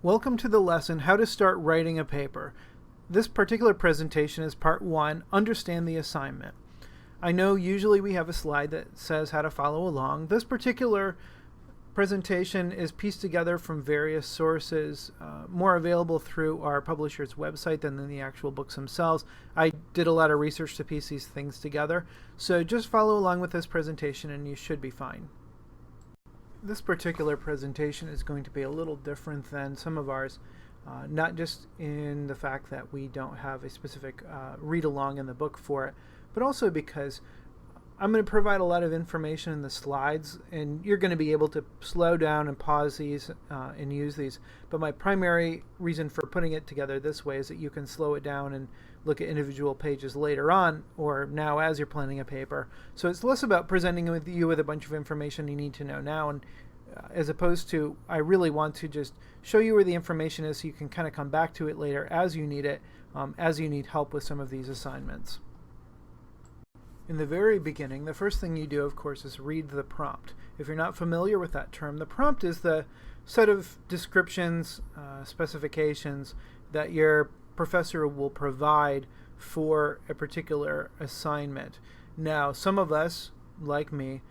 Welcome to the lesson, How to Start Writing a Paper. This particular presentation is part 1, Understand the Assignment. I know usually we have a slide that says how to follow along. This particular presentation is pieced together from various sources, more available through our publisher's website than in the actual books themselves. I did a lot of research to piece these things together, so just follow along with this presentation and you should be fine. This particular presentation is going to be a little different than some of ours, not just in the fact that we don't have a specific read-along in the book for it, but also because I'm going to provide a lot of information in the slides, and you're going to be able to slow down and pause these and use these. But my primary reason for putting it together this way is that you can slow it down and look at individual pages later on, or now as you're planning a paper. So it's less about presenting you with a bunch of information you need to know now, and as opposed to, I really want to just show you where the information is so you can kind of come back to it later as you need it, as you need help with some of these assignments. In the very beginning, the first thing you do, of course, is read the prompt. If you're not familiar with that term, the prompt is the set of descriptions, specifications that your professor will provide for a particular assignment. Now, some of us, like me,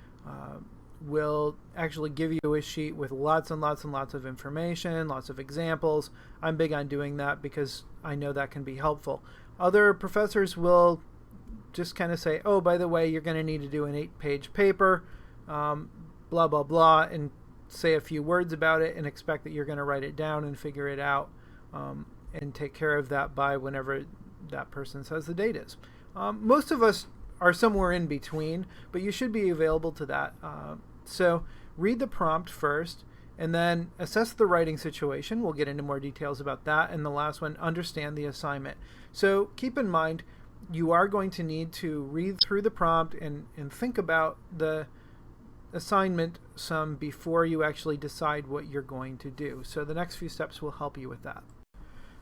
will actually give you a sheet with lots and lots and lots of information, lots of examples. I'm big on doing that because I know that can be helpful. Other professors will just kind of say, oh, by the way, you're going to need to do an 8-page paper, blah, blah, blah, and say a few words about it and expect that you're going to write it down and figure it out and take care of that by whenever that person says the date is. Most of us are somewhere in between, but you should be available to that. So read the prompt first, and then assess the writing situation. We'll get into more details about that. And the last one, understand the assignment. So keep in mind, you are going to need to read through the prompt and think about the assignment some before you actually decide what you're going to do. So the next few steps will help you with that.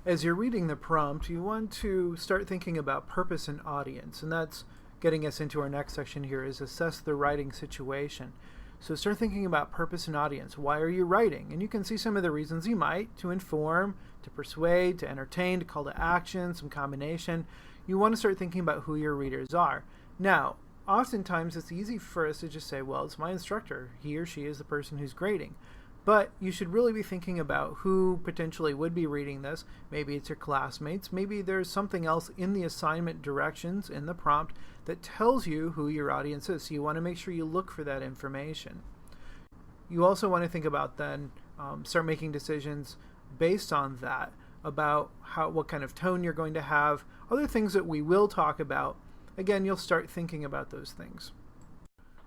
As you're reading the prompt, you want to start thinking about purpose and audience, and that's getting us into our next section here, is assess the writing situation. So start thinking about purpose and audience. Why are you writing? And you can see some of the reasons you might: to inform, to persuade, to entertain, to call to action, some combination. You want to start thinking about who your readers are. Now, oftentimes it's easy for us to just say, well, it's my instructor. He or she is the person who's grading. But you should really be thinking about who potentially would be reading this. Maybe it's your classmates. Maybe there's something else in the assignment directions in the prompt that tells you who your audience is. So you want to make sure you look for that information. You also want to think about then, start making decisions based on that, about what kind of tone you're going to have, other things that we will talk about. Again, you'll start thinking about those things.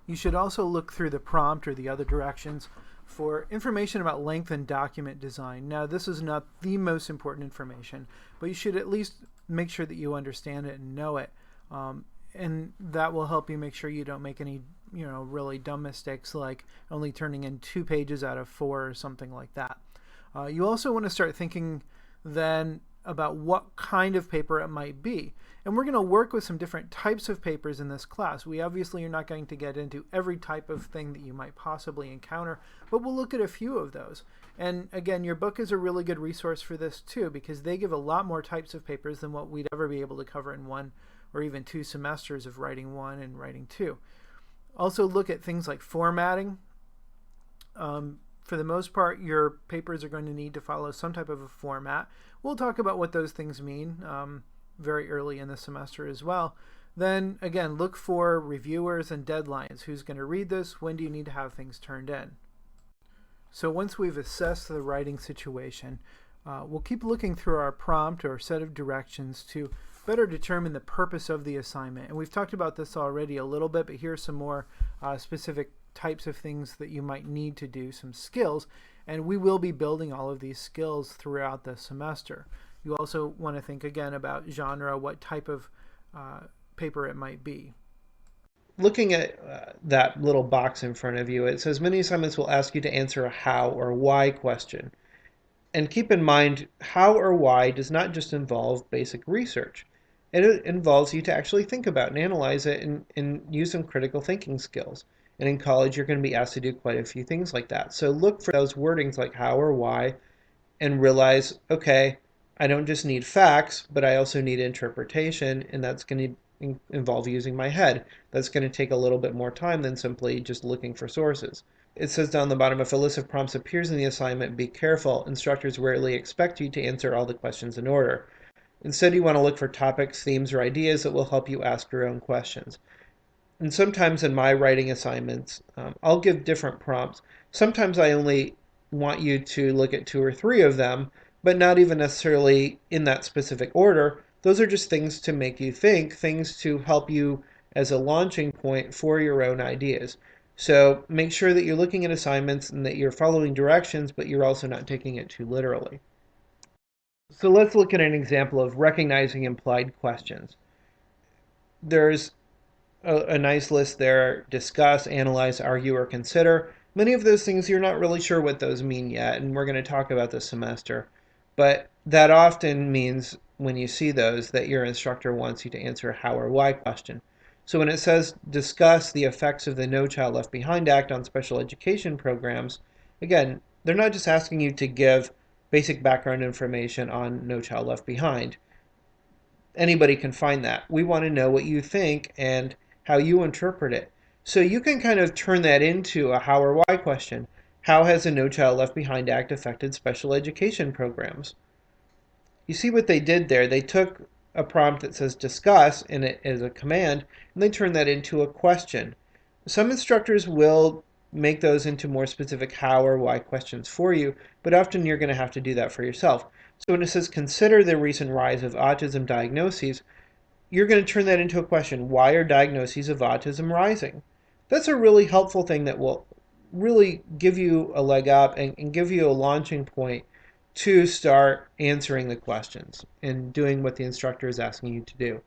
You should also look through the prompt or the other directions for information about length and document design. Now, this is not the most important information, but you should at least make sure that you understand it and know it. And that will help you make sure you don't make any, really dumb mistakes like only turning in 2 pages out of 4 or something like that. You also want to start thinking then about what kind of paper it might be. And we're going to work with some different types of papers in this class. We obviously are not going to get into every type of thing that you might possibly encounter, but we'll look at a few of those. And again, your book is a really good resource for this too, because they give a lot more types of papers than what we'd ever be able to cover in 1 or even 2 semesters of writing 1 and writing 2. Also look at things like formatting. For the most part, your papers are going to need to follow some type of a format. We'll talk about what those things mean very early in the semester as well. Then, again, look for reviewers and deadlines. Who's going to read this? When do you need to have things turned in? So once we've assessed the writing situation, we'll keep looking through our prompt or set of directions to better determine the purpose of the assignment. And we've talked about this already a little bit, but here's some more specific types of things that you might need to do, some skills, and we will be building all of these skills throughout the semester. You also want to think again about genre, what type of paper it might be. Looking at that little box in front of you, it says many assignments will ask you to answer a how or why question. And keep in mind, how or why does not just involve basic research. It involves you to actually think about and analyze it and use some critical thinking skills. And in college, you're going to be asked to do quite a few things like that. So look for those wordings like how or why and realize, okay, I don't just need facts, but I also need interpretation, and that's going to involve using my head. That's going to take a little bit more time than simply just looking for sources. It says down the bottom, if a list of prompts appears in the assignment, be careful. Instructors rarely expect you to answer all the questions in order. Instead, you want to look for topics, themes, or ideas that will help you ask your own questions. And sometimes in my writing assignments, I'll give different prompts. Sometimes I only want you to look at two or three of them, but not even necessarily in that specific order. Those are just things to make you think, things to help you as a launching point for your own ideas. So make sure that you're looking at assignments and that you're following directions, but you're also not taking it too literally. So let's look at an example of recognizing implied questions. There's a nice list there: discuss, analyze, argue, or consider. Many of those things you're not really sure what those mean yet, and we're going to talk about this semester. But that often means when you see those that your instructor wants you to answer a how or why question. So when it says discuss the effects of the No Child Left Behind Act on special education programs, again, they're not just asking you to give basic background information on No Child Left Behind. Anybody can find that. We want to know what you think and how you interpret it. So you can kind of turn that into a how or why question. How has the No Child Left Behind Act affected special education programs? You see what they did there? They took a prompt that says discuss and it as a command, and they turned that into a question. Some instructors will make those into more specific how or why questions for you, but often you're going to have to do that for yourself. So when it says consider the recent rise of autism diagnoses, you're going to turn that into a question. Why are diagnoses of autism rising? That's a really helpful thing that will really give you a leg up and give you a launching point to start answering the questions and doing what the instructor is asking you to do.